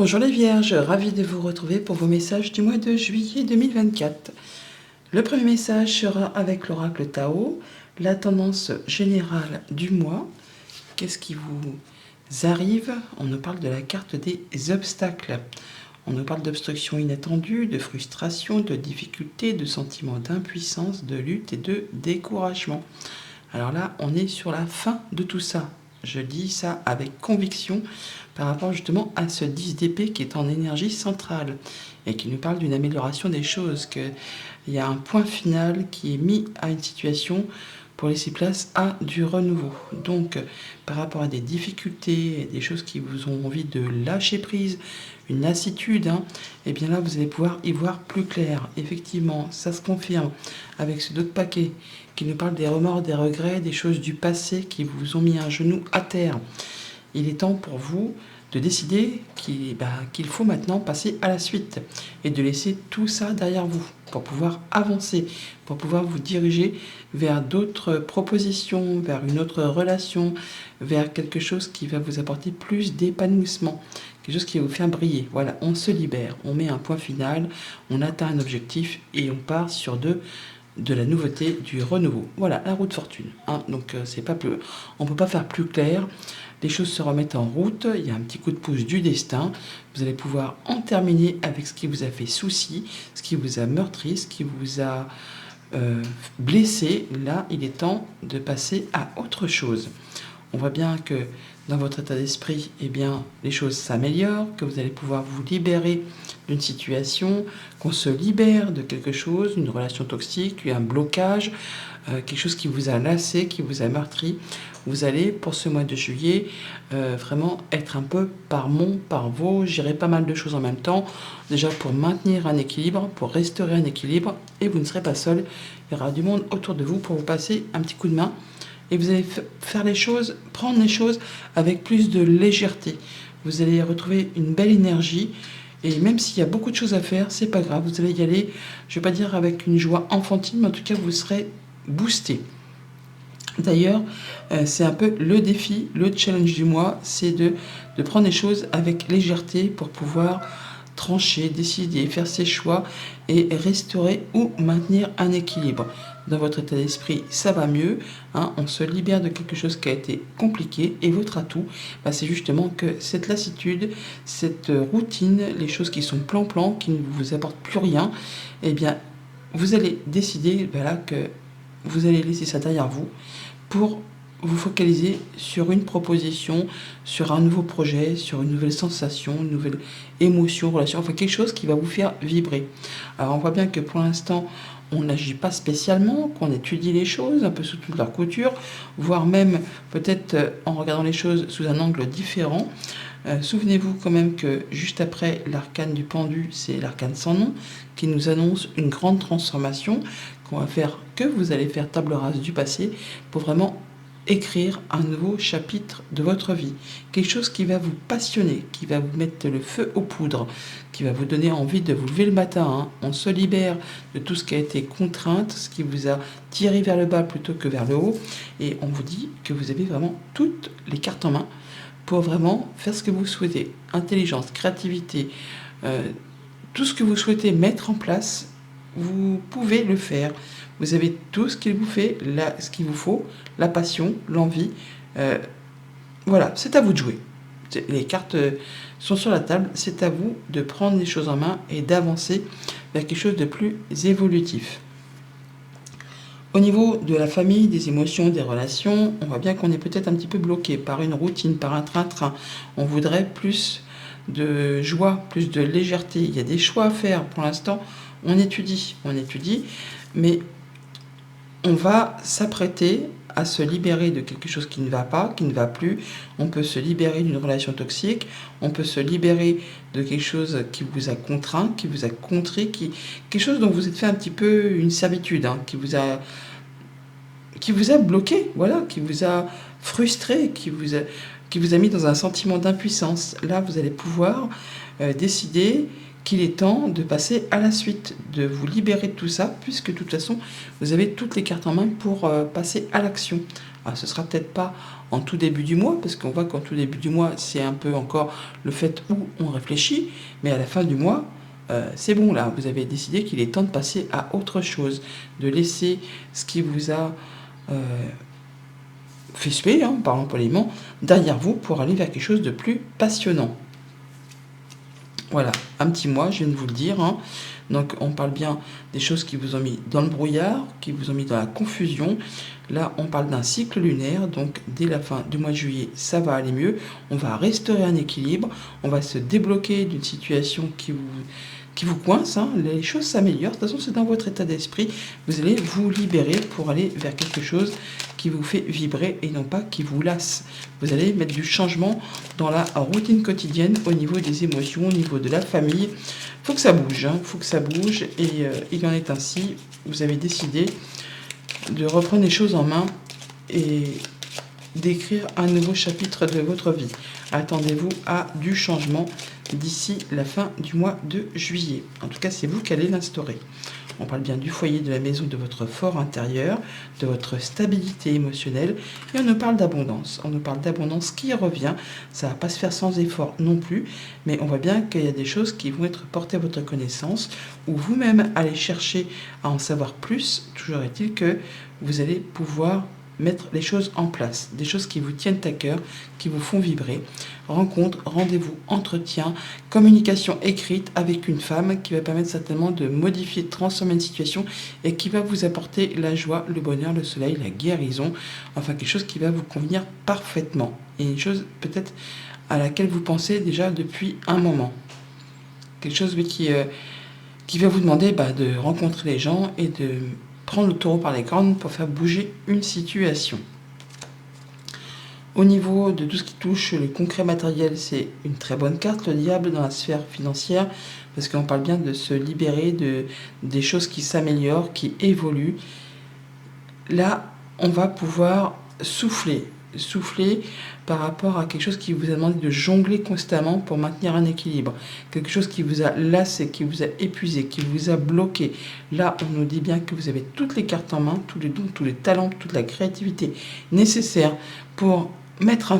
Bonjour les Vierges, ravi de vous retrouver pour vos messages du mois de juillet 2024. Le premier message sera avec l'oracle Tao, la tendance générale du mois. Qu'est-ce qui vous arrive? On nous parle de la carte des obstacles. On nous parle d'obstructions inattendues, de frustration, de difficultés, de sentiments d'impuissance, de lutte et de découragement. Alors là, on est sur la fin de tout ça. Je dis ça avec conviction par rapport justement à ce 10 d'épée qui est en énergie centrale et qui nous parle d'une amélioration des choses, qu'il y a un point final qui est mis à une situation pour laisser place à du renouveau. Donc, par rapport à des difficultés, des choses qui vous ont envie de lâcher prise, une lassitude, et bien là, vous allez pouvoir y voir plus clair. Effectivement, ça se confirme avec ce d'autres paquets qui nous parle des remords, des regrets, des choses du passé qui vous ont mis un genou à terre. Il est temps pour vous de décider qu'il faut maintenant passer à la suite et de laisser tout ça derrière vous pour pouvoir avancer, pour pouvoir vous diriger vers d'autres propositions, vers une autre relation, vers quelque chose qui va vous apporter plus d'épanouissement, quelque chose qui va vous faire briller. Voilà, on se libère, on met un point final, on atteint un objectif et on part sur de la nouveauté, du renouveau. Voilà, la route fortune. Donc, c'est pas plus, on ne peut pas faire plus clair. Les choses se remettent en route, il y a un petit coup de pouce du destin. Vous allez pouvoir en terminer avec ce qui vous a fait souci, ce qui vous a meurtri, ce qui vous a blessé. Là, il est temps de passer à autre chose. On voit bien que dans votre état d'esprit, eh bien, les choses s'améliorent, que vous allez pouvoir vous libérer d'une situation, qu'on se libère de quelque chose, une relation toxique, un blocage, quelque chose qui vous a lassé, qui vous a meurtri. Vous allez, pour ce mois de juillet, vraiment être un peu par vos, gérer pas mal de choses en même temps, déjà pour maintenir un équilibre, pour restaurer un équilibre, et vous ne serez pas seul. Il y aura du monde autour de vous pour vous passer un petit coup de main. Et vous allez faire les choses, prendre les choses avec plus de légèreté. Vous allez retrouver une belle énergie. Et même s'il y a beaucoup de choses à faire, c'est pas grave. Vous allez y aller, je ne vais pas dire avec une joie enfantine, mais en tout cas, vous serez boosté. D'ailleurs, c'est un peu le défi, le challenge du mois, c'est de prendre les choses avec légèreté pour pouvoir trancher, décider, faire ses choix et restaurer ou maintenir un équilibre. Dans votre état d'esprit, ça va mieux, on se libère de quelque chose qui a été compliqué et votre atout, c'est justement que cette lassitude, cette routine, les choses qui sont plan-plan, qui ne vous apportent plus rien, eh bien, vous allez décider que vous allez laisser ça derrière vous pour vous focaliser sur une proposition, sur un nouveau projet, sur une nouvelle sensation, une nouvelle émotion, relation, enfin quelque chose qui va vous faire vibrer. Alors on voit bien que pour l'instant, on n'agit pas spécialement, qu'on étudie les choses un peu sous toute leur couture, voire même peut-être en regardant les choses sous un angle différent. Souvenez-vous quand même que juste après l'arcane du pendu, c'est l'arcane sans nom, qui nous annonce une grande transformation que vous allez faire table rase du passé pour vraiment écrire un nouveau chapitre de votre vie. Quelque chose qui va vous passionner, qui va vous mettre le feu aux poudres, qui va vous donner envie de vous lever le matin. On se libère de tout ce qui a été contrainte, ce qui vous a tiré vers le bas plutôt que vers le haut. Et on vous dit que vous avez vraiment toutes les cartes en main pour vraiment faire ce que vous souhaitez. Intelligence, créativité, tout ce que vous souhaitez mettre en place, vous pouvez le faire. Vous avez tout ce qu'il vous faut, la passion, l'envie. Voilà, c'est à vous de jouer. Les cartes sont sur la table, c'est à vous de prendre les choses en main et d'avancer vers quelque chose de plus évolutif. Au niveau de la famille, des émotions, des relations, on voit bien qu'on est peut-être un petit peu bloqué par une routine, par un train-train. On voudrait plus de joie, plus de légèreté. Il y a des choix à faire. Pour l'instant, on étudie, mais on va s'apprêter à se libérer de quelque chose qui ne va pas, qui ne va plus. On peut se libérer d'une relation toxique, on peut se libérer de quelque chose qui vous a contraint, qui vous a contrit, quelque chose dont vous êtes fait un petit peu une servitude, qui vous a bloqué, voilà, qui vous a frustré, qui vous a mis dans un sentiment d'impuissance. Là, vous allez pouvoir décider qu'il est temps de passer à la suite, de vous libérer de tout ça, puisque de toute façon, vous avez toutes les cartes en main pour passer à l'action. Alors, ce sera peut-être pas en tout début du mois, parce qu'on voit qu'en tout début du mois, c'est un peu encore le fait où on réfléchit, mais à la fin du mois, c'est bon là, vous avez décidé qu'il est temps de passer à autre chose, de laisser ce qui vous a fait suer, parlant poliment, derrière vous pour aller vers quelque chose de plus passionnant. Voilà, un petit mois, je viens de vous le dire. Donc, on parle bien des choses qui vous ont mis dans le brouillard, qui vous ont mis dans la confusion. Là, on parle d'un cycle lunaire. Donc, dès la fin du mois de juillet, ça va aller mieux. On va restaurer un équilibre. On va se débloquer d'une situation qui vous coince. Les choses s'améliorent. De toute façon, c'est dans votre état d'esprit. Vous allez vous libérer pour aller vers quelque chose qui vous fait vibrer et non pas qui vous lasse. Vous allez mettre du changement dans la routine quotidienne au niveau des émotions, au niveau de la famille. Faut que ça bouge, faut que ça bouge et il en est ainsi. Vous avez décidé de reprendre les choses en main et d'écrire un nouveau chapitre de votre vie. Attendez-vous à du changement d'ici la fin du mois de juillet. En tout cas, c'est vous qui allez l'instaurer. On parle bien du foyer, de la maison, de votre fort intérieur, de votre stabilité émotionnelle. Et on nous parle d'abondance. On nous parle d'abondance qui revient. Ça ne va pas se faire sans effort non plus. Mais on voit bien qu'il y a des choses qui vont être portées à votre connaissance ou vous-même allez chercher à en savoir plus. Toujours est-il que vous allez pouvoir mettre les choses en place, des choses qui vous tiennent à cœur, qui vous font vibrer. Rencontre, rendez-vous, entretien, communication écrite avec une femme qui va permettre certainement de modifier, de transformer une situation et qui va vous apporter la joie, le bonheur, le soleil, la guérison, enfin quelque chose qui va vous convenir parfaitement. Et une chose peut-être à laquelle vous pensez déjà depuis un moment. Quelque chose qui va vous demander de rencontrer les gens et de prendre le taureau par les cornes pour faire bouger une situation. Au niveau de tout ce qui touche le concret matériel, c'est une très bonne carte, le diable dans la sphère financière, parce qu'on parle bien de se libérer des choses qui s'améliorent, qui évoluent. Là, on va pouvoir souffler par rapport à quelque chose qui vous a demandé de jongler constamment pour maintenir un équilibre. Quelque chose qui vous a lassé, qui vous a épuisé, qui vous a bloqué. Là, on nous dit bien que vous avez toutes les cartes en main, tous les dons, tous les talents, toute la créativité nécessaire pour mettre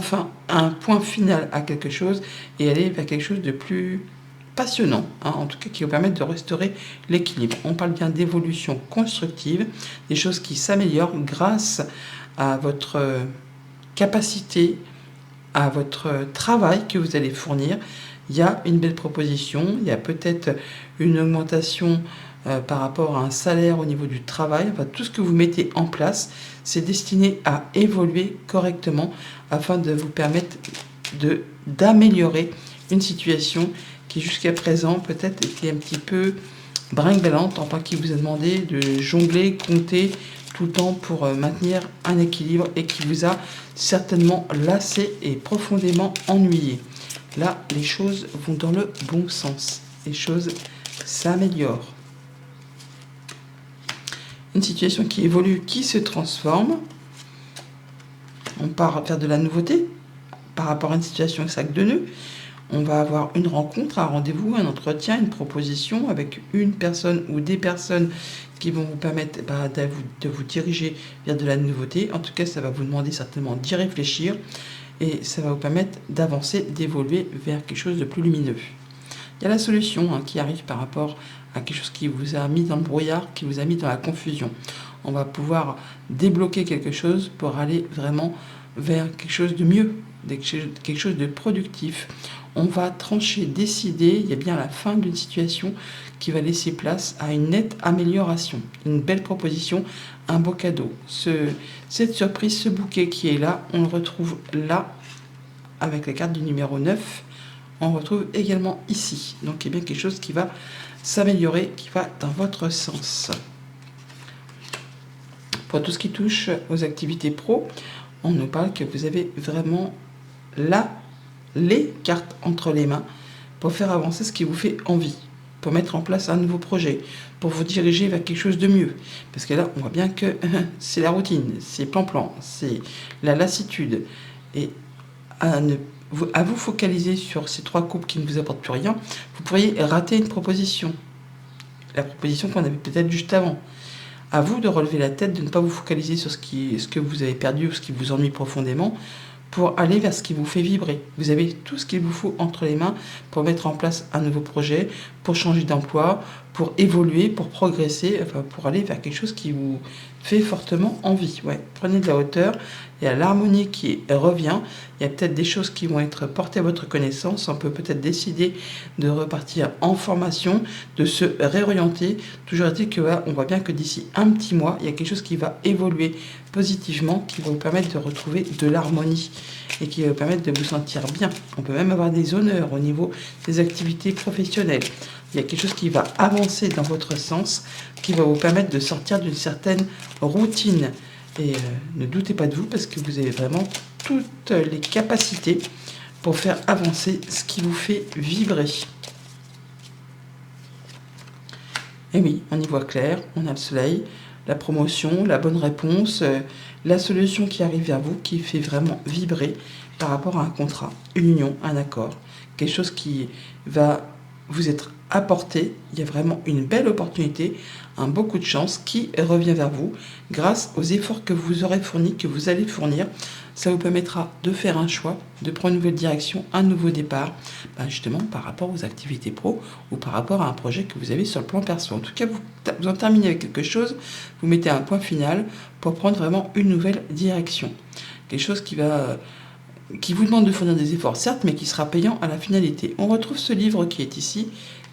un point final à quelque chose et aller vers quelque chose de plus passionnant, en tout cas qui va permettre de restaurer l'équilibre. On parle bien d'évolution constructive, des choses qui s'améliorent grâce à votre capacité, à votre travail que vous allez fournir. Il y a une belle proposition, il y a peut-être une augmentation par rapport à un salaire au niveau du travail. Enfin, tout ce que vous mettez en place, c'est destiné à évoluer correctement afin de vous permettre d'améliorer une situation qui jusqu'à présent peut-être était un petit peu brinque-ballante, enfin qui vous a demandé de jongler, compter tout le temps pour maintenir un équilibre et qui vous a certainement lassé et profondément ennuyé. Là, les choses vont dans le bon sens. Les choses s'améliorent. Une situation qui évolue, qui se transforme. On part vers de la nouveauté par rapport à une situation sac de nœuds. On va avoir une rencontre, un rendez-vous, un entretien, une proposition avec une personne ou des personnes qui vont vous permettre de vous diriger vers de la nouveauté. En tout cas, ça va vous demander certainement d'y réfléchir et ça va vous permettre d'avancer, d'évoluer vers quelque chose de plus lumineux. Il y a la solution qui arrive par rapport à quelque chose qui vous a mis dans le brouillard, qui vous a mis dans la confusion. On va pouvoir débloquer quelque chose pour aller vraiment vers quelque chose de mieux, quelque chose de productif. On va trancher, décider, il y a bien la fin d'une situation qui va laisser place à une nette amélioration. Une belle proposition, un beau cadeau. Cette surprise, ce bouquet qui est là, on le retrouve là, avec la carte du numéro 9. On retrouve également ici. Donc il y a bien quelque chose qui va s'améliorer, qui va dans votre sens. Pour tout ce qui touche aux activités pro, on nous parle que vous avez vraiment les cartes entre les mains pour faire avancer ce qui vous fait envie, pour mettre en place un nouveau projet, pour vous diriger vers quelque chose de mieux. Parce que là, on voit bien que c'est la routine, c'est plan-plan, c'est la lassitude. Et à vous focaliser sur ces 3 coupes qui ne vous apportent plus rien, vous pourriez rater une proposition. La proposition qu'on avait peut-être juste avant. À vous de relever la tête, de ne pas vous focaliser sur ce que vous avez perdu ou ce qui vous ennuie profondément, pour aller vers ce qui vous fait vibrer. Vous avez tout ce qu'il vous faut entre les mains pour mettre en place un nouveau projet, pour changer d'emploi, pour évoluer, pour progresser, enfin pour aller vers quelque chose qui vous fait fortement envie. Ouais, prenez de la hauteur, il y a l'harmonie qui revient, il y a peut-être des choses qui vont être portées à votre connaissance, on peut peut-être décider de repartir en formation, de se réorienter. Toujours est-il que on voit bien que d'ici un petit mois, il y a quelque chose qui va évoluer positivement, qui va vous permettre de retrouver de l'harmonie et qui va vous permettre de vous sentir bien. On peut même avoir des honneurs au niveau des activités professionnelles. Il y a quelque chose qui va avancer dans votre sens, qui va vous permettre de sortir d'une certaine routine. Et ne doutez pas de vous, parce que vous avez vraiment toutes les capacités pour faire avancer ce qui vous fait vibrer. Et oui, on y voit clair, on a le soleil, la promotion, la bonne réponse, la solution qui arrive vers vous, qui fait vraiment vibrer par rapport à un contrat, une union, un accord, quelque chose qui va vous être apporté. Il y a vraiment une belle opportunité, un beau coup de chance qui revient vers vous grâce aux efforts que vous aurez fournis, que vous allez fournir. Ça vous permettra de faire un choix, de prendre une nouvelle direction, un nouveau départ, justement par rapport aux activités pro ou par rapport à un projet que vous avez sur le plan perso. En tout cas, vous en terminez avec quelque chose, vous mettez un point final pour prendre vraiment une nouvelle direction. Quelque chose qui vous demande de fournir des efforts, certes, mais qui sera payant à la finalité. On retrouve ce livre qui est ici,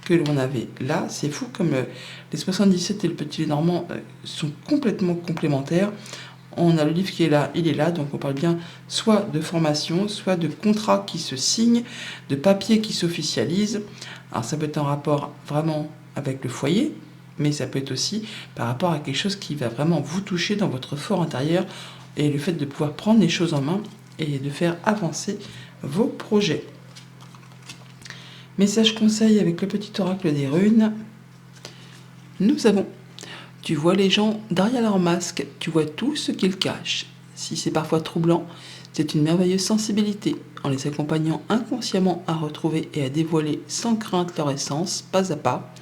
que l'on avait là. C'est fou comme les 77 et le Petit Normand sont complètement complémentaires. On a le livre qui est là, il est là, donc on parle bien soit de formation, soit de contrat qui se signe, de papier qui s'officialise. Alors ça peut être en rapport vraiment avec le foyer, mais ça peut être aussi par rapport à quelque chose qui va vraiment vous toucher dans votre fort intérieur et le fait de pouvoir prendre les choses en main et de faire avancer vos projets. Message conseil avec le petit oracle des runes. Nous avons: tu vois les gens derrière leur masque, tu vois tout ce qu'ils cachent. Si c'est parfois troublant, c'est une merveilleuse sensibilité. En les accompagnant inconsciemment à retrouver et à dévoiler sans crainte leur essence, pas à pas,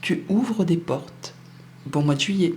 tu ouvres des portes. Bon mois de juillet.